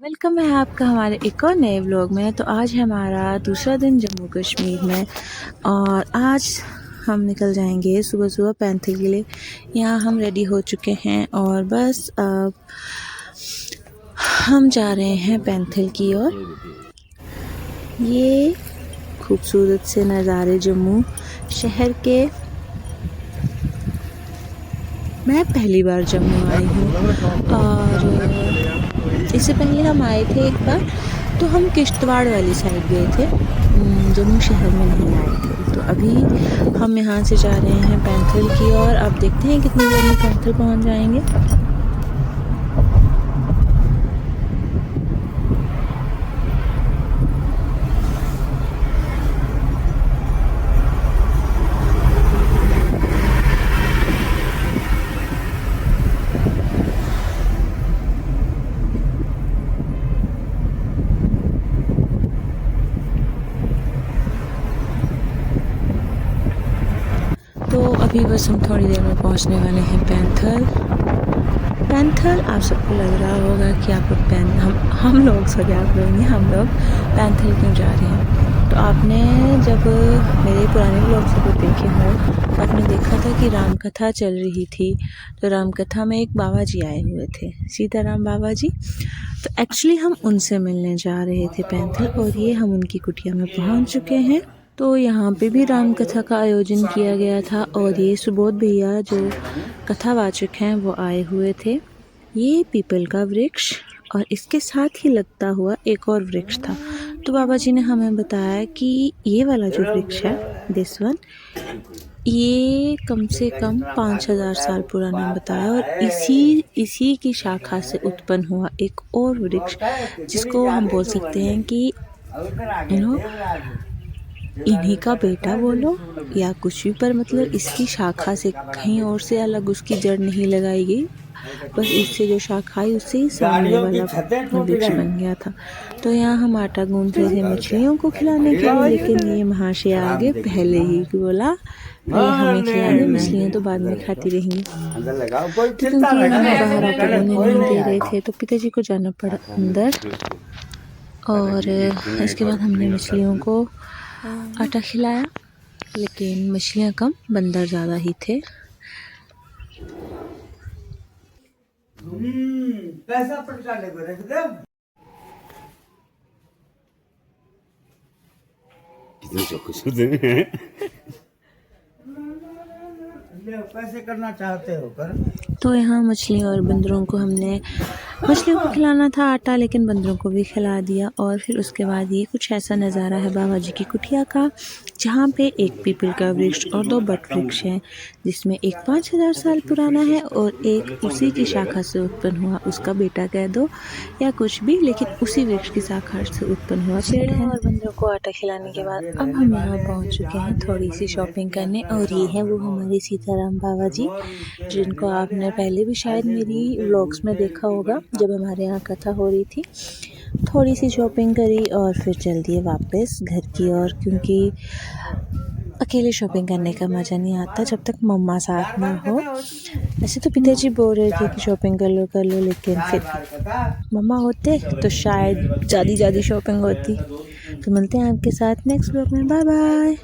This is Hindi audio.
वेलकम है आपका हमारे एक और नए व्लॉग में। तो आज है हमारा दूसरा दिन जम्मू कश्मीर में और आज हम निकल जाएंगे सुबह सुबह पैंथर के लिए। यहाँ हम रेडी हो चुके हैं और बस अब हम जा रहे हैं पैंथर की ओर। ये खूबसूरत से नज़ारे जम्मू शहर के। मैं पहली बार जम्मू आई हूँ और इससे पहले हम आए थे एक बार, तो हम किश्तवाड़ वाली साइड गए थे, जम्मू शहर में नहीं आए थे। तो अभी हम यहाँ से जा रहे हैं पैंथर की ओर। अब देखते हैं कितनी देर में पैंथर पहुँच जाएंगे। तो अभी बस हम थोड़ी देर में पहुंचने वाले हैं पैंथर। आप सबको लग रहा होगा कि आप लोग हम लोग पैंथर क्यों जा रहे हैं। तो आपने जब मेरे पुराने व्लॉग से कुछ देखे हो तो आपने देखा था कि रामकथा चल रही थी। तो रामकथा में एक बाबा जी आए हुए थे, सीताराम बाबा जी। तो एक्चुअली हम उनसे मिलने जा रहे थे पैंथर, और ये हम उनकी कुटिया में पहुँच चुके हैं। तो यहाँ पे भी राम कथा का आयोजन किया गया था और ये सुबोध भैया जो कथावाचक हैं वो आए हुए थे। ये पीपल का वृक्ष और इसके साथ ही लगता हुआ एक और वृक्ष था। तो बाबा जी ने हमें बताया कि ये वाला जो वृक्ष है, दिस वन, ये कम से कम 5000 साल पुराना बताया, और इसी की शाखा से उत्पन्न हुआ एक और वृक्ष जिसको हम बोल सकते हैं कि इन्हीं का बेटा बोलो या कुछ भी, पर मतलब इसकी शाखा से कहीं और से अलग उसकी जड़ नहीं लगाई गई, बस इससे जो शाखा आई उससे ही सामने वाला वृक्ष बन गया था। तो यहाँ हम आटा गूंथ रहे थे मछलियों को खिलाने के लिए, लेकिन ये महाशय आगे पहले ही बोला पहले हमें खिला दे, मछलियाँ तो बाद में खाती रहेंगी। तो क्योंकि हमें बाहर आटा गूंथने नहीं दे रहे थे तो पिताजी को जाना पड़ा अंदर, और इसके बाद हमने मछलियों को आटा खिलाया। लेकिन मछलियाँ कम, बंदर ज़्यादा ही थे। पैसा कैसे करना चाहते हो कर। तो यहाँ मछलियों और बंदरों को हमने मछलियों को खिलाना था आटा, लेकिन बंदरों को भी खिला दिया। और फिर उसके बाद ये कुछ ऐसा नज़ारा है बाबा जी की कुटिया का, जहाँ पे एक पीपल का वृक्ष और 2 बट वृक्ष हैं, जिसमें एक 5000 साल पुराना है और एक उसी की शाखा से उत्पन्न हुआ, उसका बेटा कह दो या कुछ भी, लेकिन उसी वृक्ष की शाखा से उत्पन्न हुआ पेड़ है। और बंदरों को आटा खिलाने के बाद अब हम यहाँ पहुँच चुके हैं थोड़ी सी शॉपिंग करने, और ये है वो हमारे सीताराम बाबा जी, जिनको आपने पहले भी शायद मेरी व्लॉग्स में देखा होगा जब हमारे यहाँ कथा हो रही थी। थोड़ी सी शॉपिंग करी और फिर चल दिए वापस घर की ओर, क्योंकि अकेले शॉपिंग करने का मज़ा नहीं आता जब तक मम्मा साथ ना हो। वैसे तो पिताजी बोल रहे थे कि शॉपिंग कर लो, लेकिन फिर मम्मा होते तो शायद ज़्यादा शॉपिंग होती। तो मिलते हैं आपके साथ नेक्स्ट व्लॉग में। Bye bye.